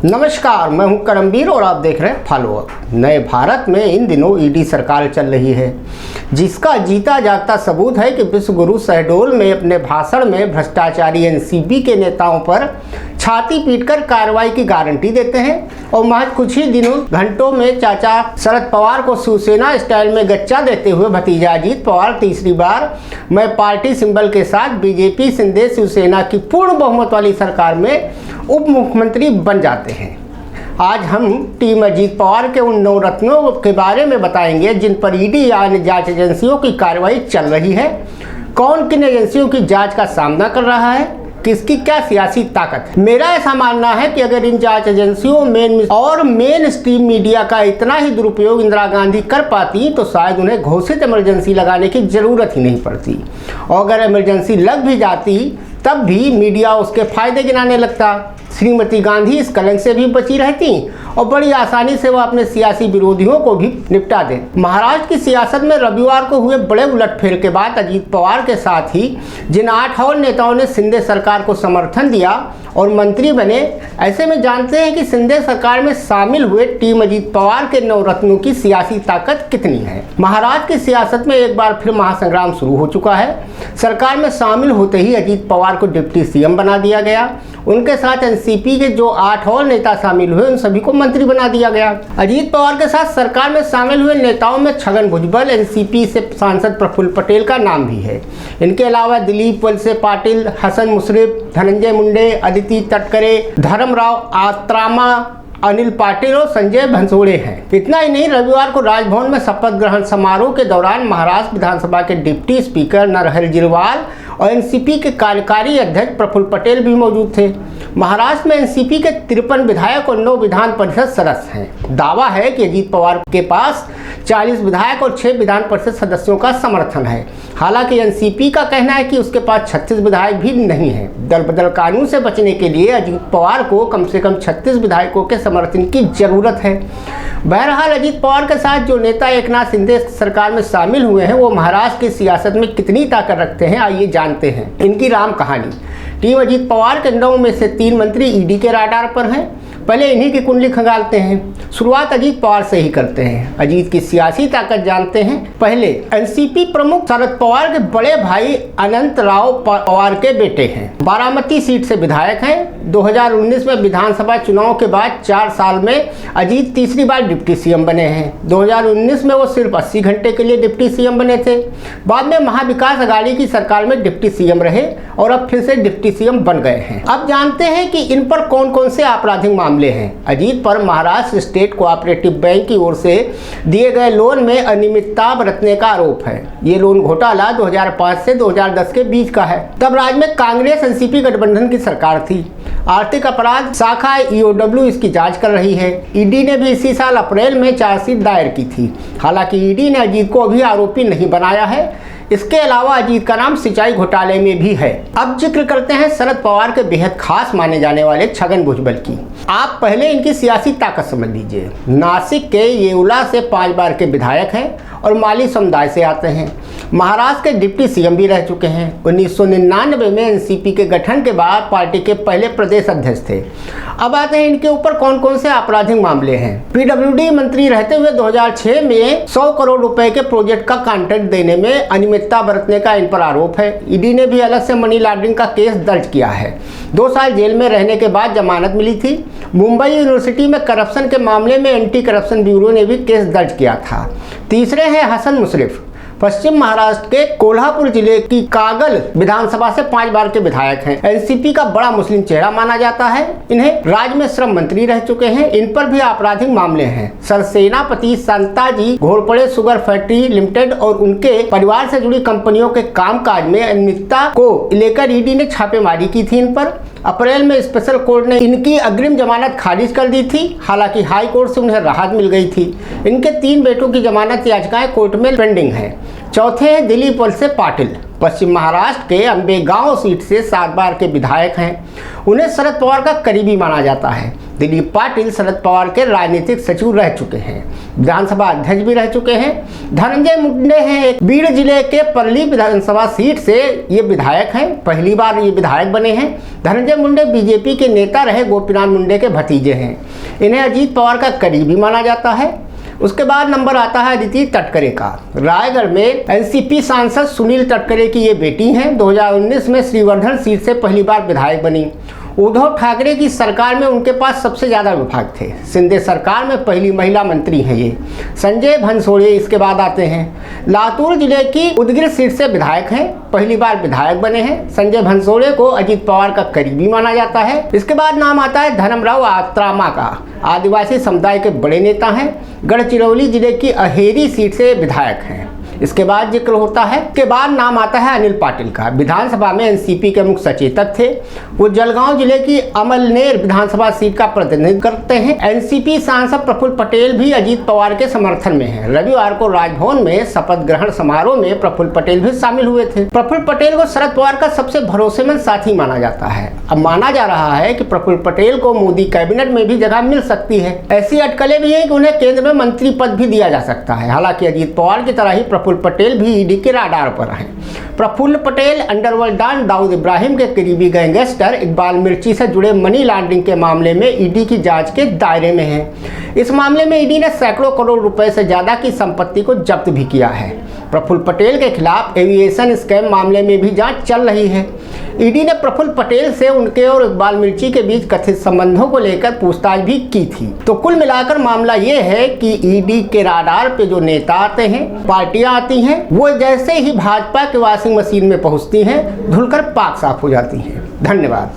नमस्कार, मैं हूं करमवीर और आप देख रहे हैं फॉलो अप। नए भारत में इन दिनों ईडी सरकार चल रही है, जिसका जीता जागता सबूत है कि विश्व गुरु शहडोल में अपने भाषण में भ्रष्टाचारी एनसीपी के नेताओं पर छाती पीटकर कार्रवाई की गारंटी देते हैं और महज कुछ ही घंटों में चाचा शरद पवार को शिवसेना स्टाइल में गच्चा देते हुए भतीजा अजीत पवार तीसरी बार मैं पार्टी सिंबल के साथ बीजेपी शिंदे शिवसेना की पूर्ण बहुमत वाली सरकार में उप मुख्यमंत्री बन जाते हैं। आज हम टीम अजीत पवार के उन 9 रत्नों के बारे में बताएंगे जिन पर ईडी या अन्य जांच एजेंसियों की कार्रवाई चल रही है, कौन किन एजेंसियों की जांच का सामना कर रहा है, किसकी क्या सियासी ताकत है। मेरा ऐसा मानना है कि अगर इन जांच एजेंसियों मेन स्ट्रीम मीडिया का इतना ही दुरुपयोग इंदिरा गांधी कर पाती तो शायद उन्हें घोषित इमरजेंसी लगाने की जरूरत ही नहीं पड़ती, और अगर इमरजेंसी लग भी जाती तब भी मीडिया उसके फायदे गिनाने लगता। श्रीमती गांधी इस कलंक से भी बची रहती और बड़ी आसानी से वह अपने सियासी विरोधियों को भी निपटा दे। महाराष्ट्र की सियासत में रविवार को हुए बड़े उलटफेर के बाद अजीत पवार के साथ ही जिन 8 और नेताओं ने शिंदे सरकार को समर्थन दिया और मंत्री बने, ऐसे में जानते हैं कि शिंदे सरकार में शामिल हुए टीम अजीत पवार के 9 रत्नों की सियासी ताकत कितनी है। महाराष्ट्र की सियासत में एक बार फिर महासंग्राम शुरू हो चुका है। सरकार में शामिल होते ही अजीत पवार को डिप्टी सीएम बना दिया गया। उनके साथ एनसीपी के जो 8 और नेता शामिल हुए उन सभी को मंत्री बना दिया गया। अजीत पवार के साथ सरकार में शामिल हुए नेताओं में छगन भुजबल, एनसीपी से सांसद प्रफुल्ल पटेल का नाम भी है। इनके अलावा दिलीप वलसे पाटिल, हसन मुश्रीफ, धनंजय मुंडे, अदिति तटकरे, धर्मराव आत्रामा, अनिल पाटिल और संजय भंसोड़े हैं। इतना ही नहीं, रविवार को राजभवन में शपथ ग्रहण समारोह के दौरान महाराष्ट्र विधानसभा के डिप्टी स्पीकर नरहरि झिरवाल और एनसीपी के कार्यकारी अध्यक्ष प्रफुल्ल पटेल भी मौजूद थे। महाराष्ट्र में एनसीपी के 53 विधायक और 9 विधान परिषद सदस्य हैं। दावा है कि अजीत पवार के पास 40 विधायक और 6 विधान परिषद सदस्यों का समर्थन है। हालांकि एनसीपी का कहना है कि उसके पास 36 विधायक भी नहीं है। दल बदल कानून से बचने के लिए अजीत पवार को कम से कम 36 विधायकों के समर्थन की जरूरत है। बहरहाल अजीत पवार के साथ जो नेता एकनाथ शिंदे सरकार में शामिल हुए हैं वो महाराष्ट्र की सियासत में कितनी ताकत रखते हैं, आइए जानते हैं इनकी राम कहानी। टीम अजीत पवार के 9 में से 3 मंत्री ईडी के राडार पर हैं। पहले इन्हीं की कुंडली खंगालते हैं। शुरुआत अजीत पवार से ही करते हैं। अजीत की सियासी ताकत जानते हैं। पहले एनसीपी प्रमुख शरद पवार के बड़े भाई अनंत राव पवार के बेटे हैं। बारामती सीट से विधायक हैं। 2019 में विधानसभा चुनाव के बाद 4 साल में अजीत तीसरी बार डिप्टी सीएम बने हैं। 2019 में वो सिर्फ 80 घंटे के लिए डिप्टी सीएम बने थे। बाद में महाविकास अघाड़ी की सरकार में डिप्टी सीएम रहे और अब फिर से डिप्टी सीएम बन गए हैं। अब जानते हैं कि इन पर कौन कौन से आपराधिक मामले हैं। अजीत पर महाराष्ट्र स्टेट कोऑपरेटिव बैंक की ओर से दिए गए लोन में अनियमितता बरतने का आरोप है। ये लोन घोटाला 2005 से 2010 के बीच का है। तब राज्य में कांग्रेस एनसीपी गठबंधन की सरकार थी। आर्थिक अपराध शाखा ईओडब्ल्यू इसकी जांच कर रही है। ईडी ने भी इसी साल अप्रैल में चार्जशीट दायर की थी। हालांकि ईडी ने अजीत को अभी आरोपी नहीं बनाया है। इसके अलावा अजीत का नाम सिंचाई घोटाले में भी है। अब जिक्र करते हैं शरद पवार के बेहद खास माने जाने वाले छगन भुजबल की। आप पहले इनकी सियासी ताकत समझ लीजिए। नासिक के येवला से 5 बार के विधायक हैं और माली समुदाय से आते हैं। महाराष्ट्र के डिप्टी सीएम भी रह चुके हैं। 1999 में एनसीपी के गठन के बाद पार्टी के पहले प्रदेश अध्यक्ष थे। अब आते हैं इनके ऊपर कौन कौन से आपराधिक मामले हैं। पीडब्ल्यूडी मंत्री रहते हुए 2006 में 100 करोड़ रुपए के प्रोजेक्ट का कॉन्ट्रैक्ट देने में अनियमितता बरतने का इन पर आरोप है। ईडी ने भी अलग से मनी लॉन्ड्रिंग का केस दर्ज किया है। 2 साल जेल में रहने के बाद जमानत मिली थी। मुंबई यूनिवर्सिटी में करप्शन के मामले में एंटी करप्शन ब्यूरो ने भी केस दर्ज किया था। तीसरे हैं हसन मुश्रीफ, पश्चिम महाराष्ट्र के कोल्हापुर जिले की कागल विधानसभा से 5 बार के विधायक हैं। एनसीपी का बड़ा मुस्लिम चेहरा माना जाता है। इन्हें राज्य में श्रम मंत्री रह चुके हैं। इन पर भी आपराधिक मामले हैं। Sarsenapati Santaji Ghorpade sugar factory limited और उनके परिवार से जुड़ी कंपनियों के कामकाज में अनियमितता को लेकर ईडी ने छापेमारी की थी इन पर। अप्रैल में स्पेशल कोर्ट ने इनकी अग्रिम जमानत खारिज कर दी थी। हालांकि हाई कोर्ट से उन्हें राहत मिल गई थी। इनके 3 बेटों की जमानत याचिकाएं कोर्ट में पेंडिंग है। चौथे हैं दिलीप वलसे पाटिल। पश्चिम महाराष्ट्र के अंबेगांव सीट से 7 बार के विधायक हैं। उन्हें शरद पवार का करीबी माना जाता है। दिलीप पाटिल शरद पवार के राजनीतिक सचिव रह चुके हैं, विधानसभा अध्यक्ष भी रह चुके हैं। धनंजय मुंडे हैं, बीड़ जिले के पर्ली विधानसभा सीट से ये विधायक हैं, पहली बार ये विधायक बने हैं। धनंजय मुंडे बीजेपी के नेता रहे गोपीनाथ मुंडे के भतीजे हैं। इन्हें अजीत पवार का करीबी माना जाता है। उसके बाद नंबर आता है अदिति तटकरे का। रायगढ़ में एनसीपी सांसद सुनील तटकरे की ये बेटी हैं। 2019 में श्रीवर्धन सीट से पहली बार विधायक बनी। उद्धव ठाकरे की सरकार में उनके पास सबसे ज़्यादा विभाग थे। शिंदे सरकार में पहली महिला मंत्री हैं ये। संजय भंसोड़े इसके बाद आते हैं। लातूर जिले की उदगिर सीट से विधायक हैं, पहली बार विधायक बने हैं। संजय भंसोड़े को अजीत पवार का करीबी माना जाता है। इसके बाद नाम आता है धर्मराव आत्रामा का। आदिवासी समुदाय के बड़े नेता हैं। गढ़चिरौली जिले की अहेरी सीट से विधायक हैं। इसके बाद जिक्र होता है, के बाद नाम आता है अनिल पाटिल का। विधानसभा में एनसीपी के मुख्य सचेतक थे। वो जलगांव जिले की अमलनेर विधानसभा सीट का प्रतिनिधित्व करते हैं। एनसीपी सांसद प्रफुल्ल पटेल भी अजीत पवार के समर्थन में हैं। रविवार को राजभवन में शपथ ग्रहण समारोह में प्रफुल्ल पटेल भी शामिल हुए थे। प्रफुल्ल पटेल को शरद पवार का सबसे भरोसेमंद साथी माना जाता है। अब माना जा रहा है कि प्रफुल्ल पटेल को मोदी कैबिनेट में भी जगह मिल सकती है। ऐसी अटकलें भी है कि उन्हें केंद्र में मंत्री पद भी दिया जा सकता है। हालांकि अजीत पवार की तरह ही प्रफुल्ल पटेल भी ईडी के राडार पर हैं। प्रफुल्ल पटेल अंडरवर्ल्ड डॉन दाऊद इब्राहिम के करीबी गैंगस्टर इकबाल मिर्ची से जुड़े मनी लॉन्ड्रिंग के मामले में ईडी की जांच के दायरे में हैं। इस मामले में ईडी ने सैकड़ों करोड़ रुपए से ज्यादा की संपत्ति को जब्त भी किया है। प्रफुल्ल पटेल के खिलाफ एविएशन स्कैम मामले में भी जांच चल रही है। ईडी ने प्रफुल्ल पटेल से उनके और इकबाल मिर्ची के बीच कथित संबंधों को लेकर पूछताछ भी की थी। तो कुल मिलाकर मामला ये है कि ईडी के राडार पे जो नेता आते हैं, पार्टियां आती हैं, वो जैसे ही भाजपा के वॉशिंग मशीन में पहुंचती हैं, धुलकर पाक साफ हो जाती हैं। धन्यवाद।